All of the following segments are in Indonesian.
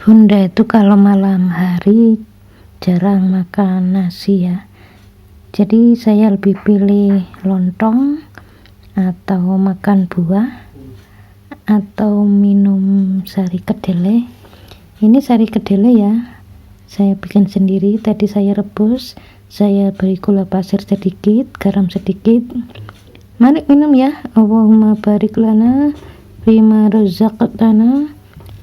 Bunda itu kalau malam hari jarang makan nasi ya, jadi saya lebih pilih lontong atau makan buah atau minum sari kedelai. Ini sari kedelai ya, saya bikin sendiri. Tadi saya rebus, saya beri gula pasir sedikit, garam sedikit. Mari minum ya. Allahumma barik lana bima razaqtana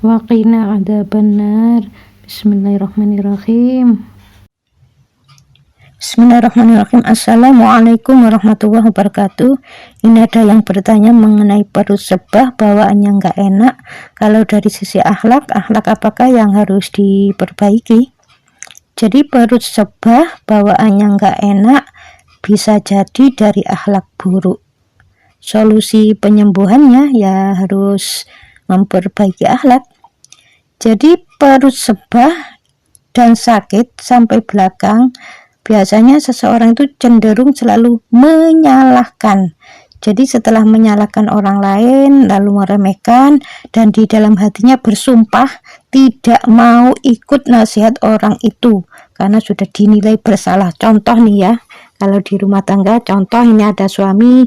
wa qina adzabannar. Bismillahirrahmanirrahim. Bismillahirrahmanirrahim. Assalamualaikum warahmatullahi wabarakatuh. Ini ada yang bertanya mengenai perut sebah, bawaannya nggak enak. Kalau dari sisi akhlak apakah yang harus diperbaiki? Jadi perut sebah, bawaannya nggak enak, bisa jadi dari akhlak buruk. Solusi penyembuhannya ya harus memperbaiki akhlak. Jadi perut sebah dan sakit sampai belakang, biasanya seseorang itu cenderung selalu menyalahkan. Jadi setelah menyalahkan orang lain, lalu meremehkan, dan di dalam hatinya bersumpah tidak mau ikut nasihat orang itu karena sudah dinilai bersalah. Contoh nih ya, kalau di rumah tangga, contoh ini ada suami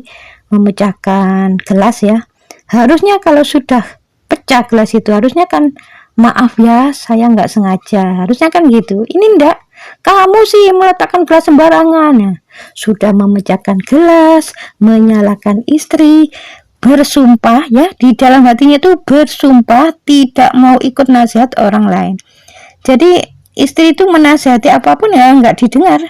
memecahkan gelas ya, harusnya kalau sudah pecah gelas itu harusnya kan maaf ya, saya nggak sengaja, harusnya kan gitu. Ini enggak, kamu sih meletakkan gelas sembarangan ya. Sudah memecahkan gelas, menyalahkan istri, bersumpah ya, di dalam hatinya itu bersumpah tidak mau ikut nasihat orang lain. Jadi istri itu menasihati apapun ya nggak didengar,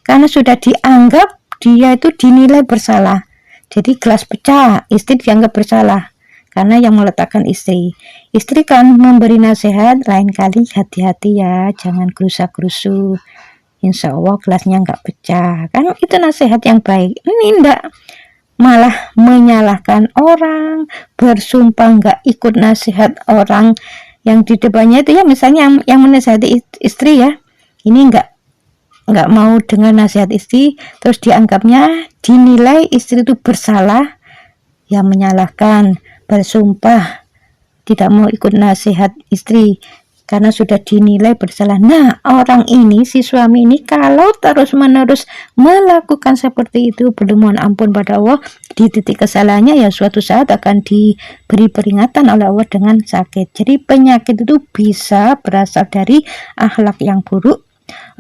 karena sudah dianggap dia itu dinilai bersalah. Jadi gelas pecah, istri dianggap bersalah karena yang meletakkan istri. Istri kan memberi nasihat, lain kali hati-hati ya, jangan gerusa-gerusu, insya Allah gelasnya nggak pecah, kan itu nasihat yang baik. Ini enggak, malah menyalahkan orang, bersumpah nggak ikut nasihat orang yang di depannya itu ya, misalnya yang menasihati istri ya, ini nggak mau dengar nasihat istri, terus dianggapnya dinilai istri itu bersalah, ya menyalahkan, bersumpah tidak mau ikut nasihat istri karena sudah dinilai bersalah. Nah, orang ini, si suami ini, kalau terus-menerus melakukan seperti itu, belum mohon ampun pada Allah, di titik kesalahannya ya suatu saat akan diberi peringatan oleh Allah dengan sakit. Jadi penyakit itu bisa berasal dari akhlak yang buruk.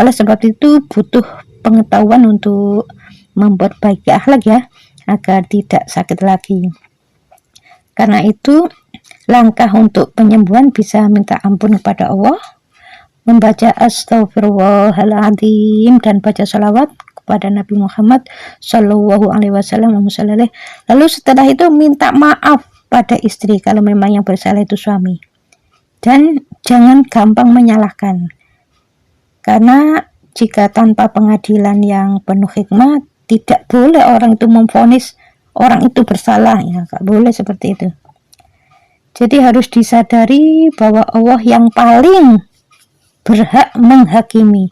Oleh sebab itu butuh pengetahuan untuk memperbaiki akhlak ya, agar tidak sakit lagi. Karena itu langkah untuk penyembuhan bisa minta ampun kepada Allah, membaca astagfirullahaladzim, dan baca salawat kepada Nabi Muhammad Sallallahu Alaihi Wasallam. Lalu setelah itu minta maaf pada istri kalau memang yang bersalah itu suami, dan jangan gampang menyalahkan, karena jika tanpa pengadilan yang penuh hikmah, tidak boleh orang itu memvonis orang itu bersalah ya, nggak boleh seperti itu. Jadi harus disadari bahwa Allah yang paling berhak menghakimi.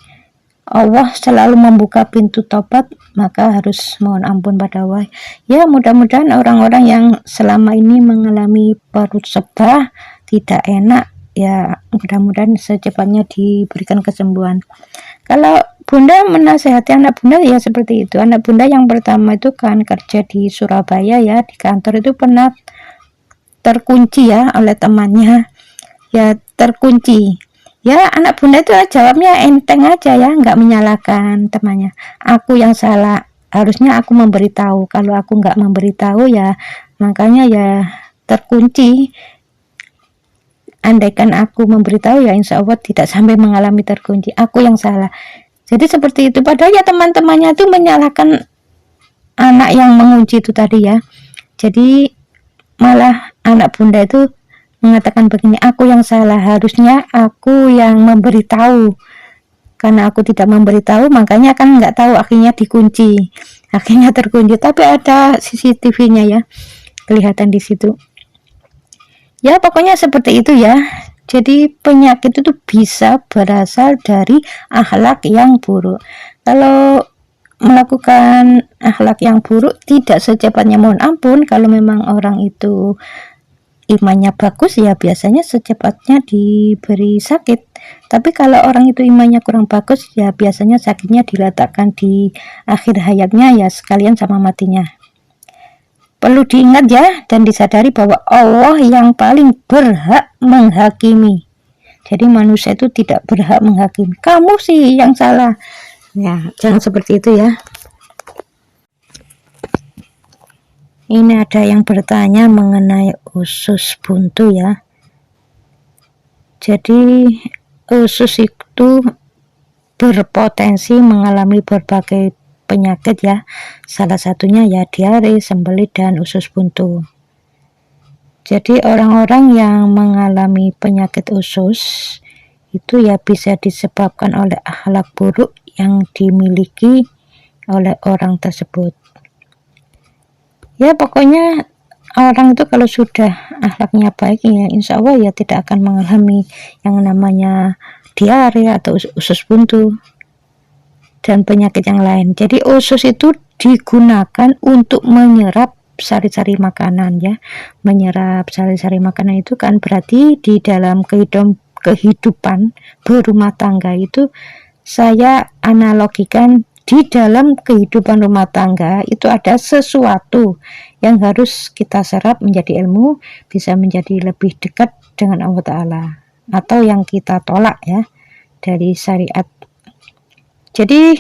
Allah selalu membuka pintu tobat, maka harus mohon ampun pada Allah. Ya, mudah-mudahan orang-orang yang selama ini mengalami perut sebah, tidak enak, ya mudah-mudahan secepatnya diberikan kesembuhan. Kalau Bunda menasehati anak Bunda ya seperti itu. Anak Bunda yang pertama itu kan kerja di Surabaya ya, di kantor itu pernah terkunci ya oleh temannya, ya terkunci ya. Anak Bunda itu jawabnya enteng aja ya, nggak menyalahkan temannya. Aku yang salah, harusnya aku memberitahu. Kalau aku nggak memberitahu ya makanya ya terkunci. Andaikan aku memberitahu ya insya Allah tidak sampai mengalami terkunci. Aku yang salah. Jadi seperti itu. Padahal ya teman-temannya itu menyalahkan anak yang mengunci itu tadi ya. Jadi malah anak Bunda itu mengatakan begini, aku yang salah, harusnya aku yang memberitahu. Karena aku tidak memberitahu, makanya kan nggak tahu, akhirnya dikunci, akhirnya terkunci. Tapi ada CCTV-nya ya, kelihatan di situ. Ya pokoknya seperti itu ya. Jadi penyakit itu bisa berasal dari akhlak yang buruk. Kalau melakukan akhlak yang buruk, tidak secepatnya mohon ampun. Kalau memang orang itu imannya bagus ya biasanya secepatnya diberi sakit. Tapi kalau orang itu imannya kurang bagus ya biasanya sakitnya diletakkan di akhir hayatnya ya sekalian sama matinya. Perlu diingat ya dan disadari bahwa Allah yang paling berhak menghakimi. Jadi manusia itu tidak berhak menghakimi. Kamu sih yang salah. Ya, jangan seperti itu ya. Ini ada yang bertanya mengenai usus buntu ya. Jadi usus itu berpotensi mengalami berbagai penyakit ya. Salah satunya ya diare, sembelit, dan usus buntu. Jadi orang-orang yang mengalami penyakit usus itu ya bisa disebabkan oleh akhlak buruk yang dimiliki oleh orang tersebut. Ya pokoknya orang itu kalau sudah akhlaknya baik ya insya Allah ya tidak akan mengalami yang namanya diare atau usus buntu dan penyakit yang lain. Jadi usus itu digunakan untuk menyerap sari-sari makanan ya. Menyerap sari-sari makanan itu kan berarti di dalam kehidupan berumah tangga itu saya analogikan di dalam kehidupan rumah tangga itu ada sesuatu yang harus kita serap menjadi ilmu, bisa menjadi lebih dekat dengan Allah Ta'ala, atau yang kita tolak ya dari syariat. Jadi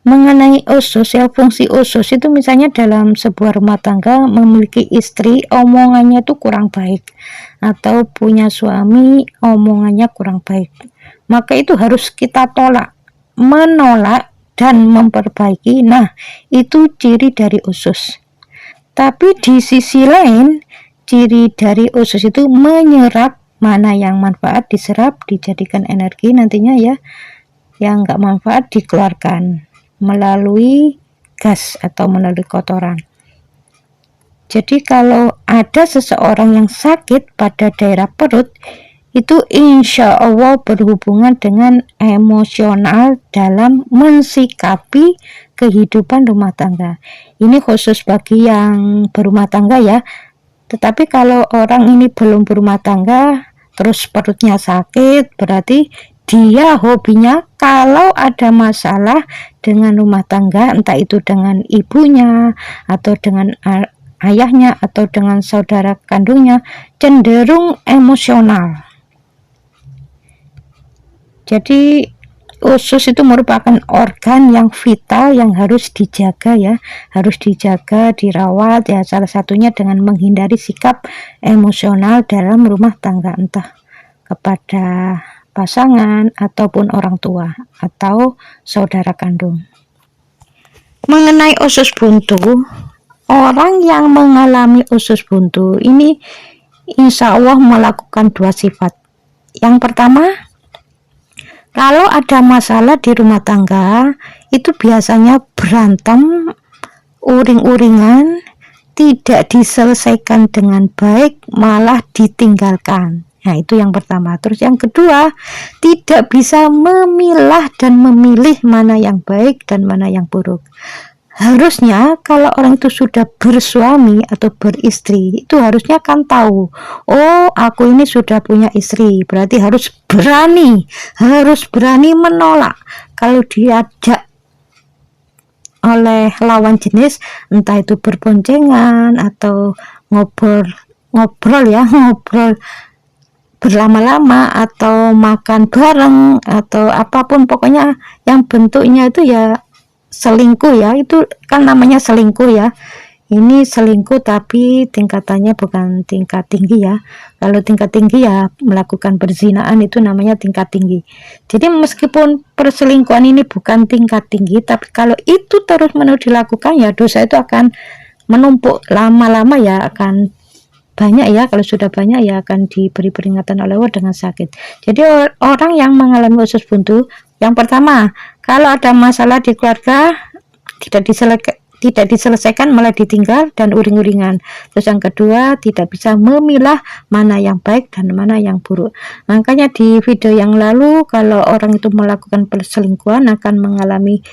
mengenai usus ya, fungsi usus itu misalnya dalam sebuah rumah tangga memiliki istri omongannya itu kurang baik, atau punya suami omongannya kurang baik, maka itu harus kita tolak, menolak dan memperbaiki. Nah itu ciri dari usus. Tapi di sisi lain ciri dari usus itu menyerap, mana yang manfaat diserap dijadikan energi nantinya ya, yang enggak manfaat dikeluarkan melalui gas atau melalui kotoran. Jadi kalau ada seseorang yang sakit pada daerah perut itu insya Allah berhubungan dengan emosional dalam mensikapi kehidupan rumah tangga. Ini khusus bagi yang berumah tangga ya. Tetapi kalau orang ini belum berumah tangga terus perutnya sakit, berarti dia hobinya kalau ada masalah dengan rumah tangga, entah itu dengan ibunya atau dengan ayahnya atau dengan saudara kandungnya, cenderung emosional. Jadi usus itu merupakan organ yang vital yang harus dijaga ya, harus dijaga, dirawat ya, salah satunya dengan menghindari sikap emosional dalam rumah tangga, entah kepada pasangan ataupun orang tua atau saudara kandung. Mengenai usus buntu, orang yang mengalami usus buntu ini insya Allah melakukan dua sifat. Yang pertama, kalau ada masalah di rumah tangga itu biasanya berantem, uring-uringan, tidak diselesaikan dengan baik, malah ditinggalkan. Nah itu yang pertama. Terus yang kedua, tidak bisa memilah dan memilih mana yang baik dan mana yang buruk. Harusnya kalau orang itu sudah bersuami atau beristri itu harusnya kan tahu, oh aku ini sudah punya istri, berarti harus berani menolak kalau diajak oleh lawan jenis, entah itu berboncengan atau ngobrol berlama-lama atau makan bareng atau apapun, pokoknya yang bentuknya itu ya selingkuh ya, itu kan namanya selingkuh ya. Ini selingkuh tapi tingkatannya bukan tingkat tinggi ya. Kalau tingkat tinggi ya melakukan perzinaan, itu namanya tingkat tinggi. Jadi meskipun perselingkuhan ini bukan tingkat tinggi, tapi kalau itu terus-menerus dilakukan ya dosa itu akan menumpuk, lama-lama ya akan banyak ya. Kalau sudah banyak ya akan diberi peringatan oleh Allah dengan sakit. Jadi orang yang mengalami usus buntu, yang pertama, kalau ada masalah di keluarga tidak diselesaikan malah ditinggal dan uring-uringan. Terus yang kedua, tidak bisa memilah mana yang baik dan mana yang buruk. Makanya di video yang lalu, kalau orang itu melakukan perselingkuhan akan mengalami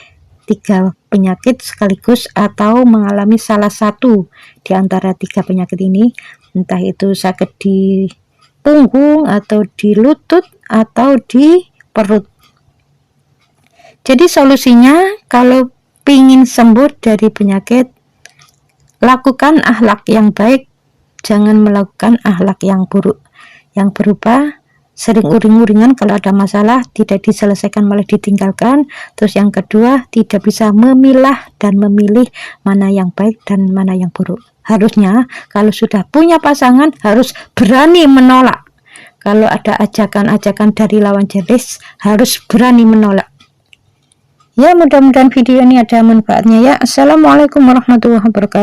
3 penyakit sekaligus atau mengalami salah satu di antara 3 penyakit ini, entah itu sakit di punggung atau di lutut atau di perut. Jadi solusinya kalau ingin sembuh dari penyakit, lakukan akhlak yang baik, jangan melakukan akhlak yang buruk yang berupa sering uring-uringan kalau ada masalah, tidak diselesaikan malah ditinggalkan. Terus yang kedua, tidak bisa memilah dan memilih mana yang baik dan mana yang buruk. Harusnya kalau sudah punya pasangan harus berani menolak. Kalau ada ajakan-ajakan dari lawan jenis harus berani menolak. Ya, mudah-mudahan video ini ada manfaatnya ya. Assalamualaikum warahmatullahi wabarakatuh.